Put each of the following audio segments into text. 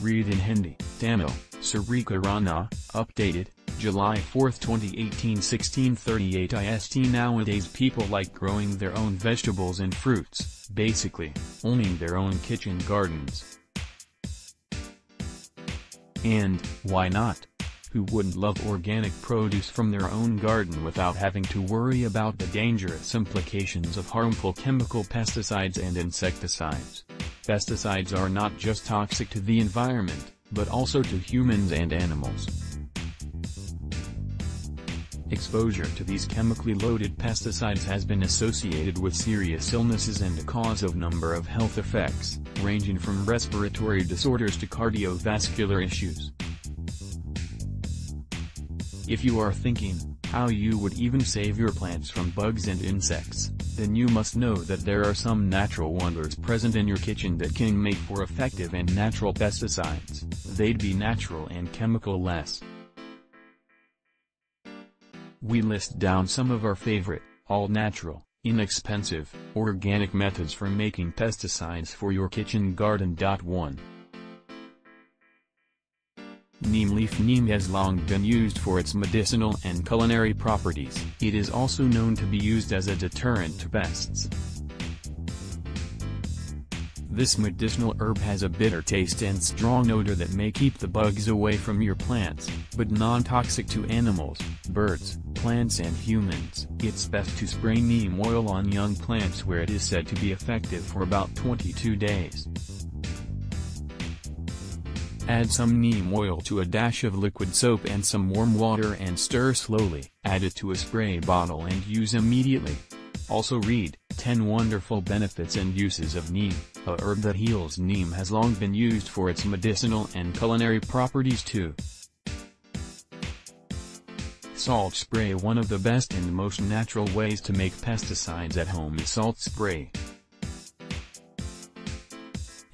Read in Hindi, Tamil, Sarika Rana, updated, July 4, 2018 16:38 IST. Nowadays people like growing their own vegetables and fruits, basically, owning their own kitchen gardens. And, why not? Who wouldn't love organic produce from their own garden without having to worry about the dangerous implications of harmful chemical pesticides and insecticides? Pesticides are not just toxic to the environment, but also to humans and animals. Exposure to these chemically loaded pesticides has been associated with serious illnesses and a cause of number of health effects, ranging from respiratory disorders to cardiovascular issues. If you are thinking how you would even save your plants from bugs and insects, then you must know that there are some natural wonders present in your kitchen that can make for effective and natural pesticides. They'd be natural and chemical-less. We list down some of our favorite, all-natural, inexpensive, organic methods for making pesticides for your kitchen garden. 1. Neem leaf. Neem has long been used for its medicinal and culinary properties. It is also known to be used as a deterrent to pests. This medicinal herb has a bitter taste and strong odor that may keep the bugs away from your plants, but non-toxic to animals, birds, plants and humans. It's best to spray neem oil on young plants where it is said to be effective for about 22 days. Add some neem oil to a dash of liquid soap and some warm water and stir slowly. Add it to a spray bottle and use immediately. Also read, 10 Wonderful Benefits and Uses of Neem. A herb that heals. Neem has long been used for its medicinal and culinary properties too. Salt spray. One of the best and most natural ways to make pesticides at home is salt spray.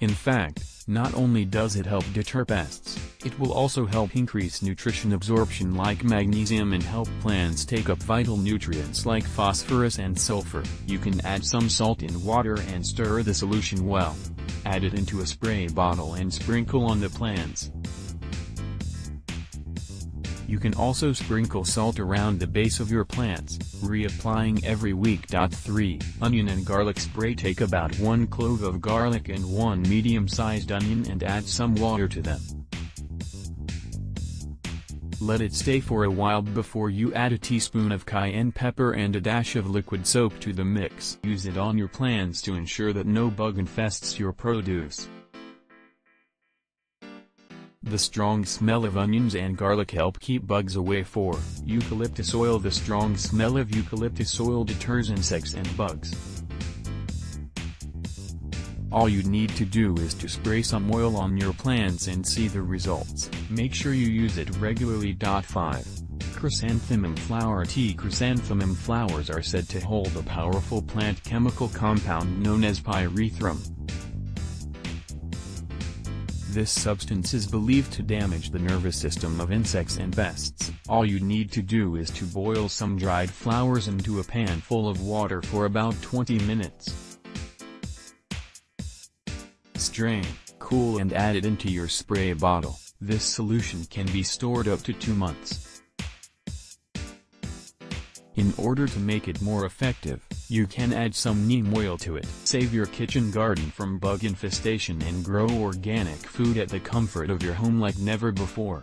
In fact, not only does it help deter pests, it will also help increase nutrition absorption like magnesium and help plants take up vital nutrients like phosphorus and sulfur. You can add some salt in water and stir the solution well. Add it into a spray bottle and sprinkle on the plants. You can also sprinkle salt around the base of your plants, reapplying every week. 3. Onion and garlic spray. Take about 1 clove of garlic and 1 medium-sized onion and add some water to them. Let it stay for a while before you add a teaspoon of cayenne pepper and a dash of liquid soap to the mix. Use it on your plants to ensure that no bug infests your produce. The strong smell of onions and garlic help keep bugs away. 4. Eucalyptus oil. The strong smell of eucalyptus oil deters insects and bugs. All you need to do is to spray some oil on your plants and see the results. Make sure you use it regularly. 5. Chrysanthemum flower tea. Chrysanthemum flowers are said to hold a powerful plant chemical compound known as pyrethrum. This substance is believed to damage the nervous system of insects and pests. All you need to do is to boil some dried flowers into a pan full of water for about 20 minutes. Strain, cool and add it into your spray bottle. This solution can be stored up to 2 months. In order to make it more effective, you can add some neem oil to it. Save your kitchen garden from bug infestation and grow organic food at the comfort of your home like never before.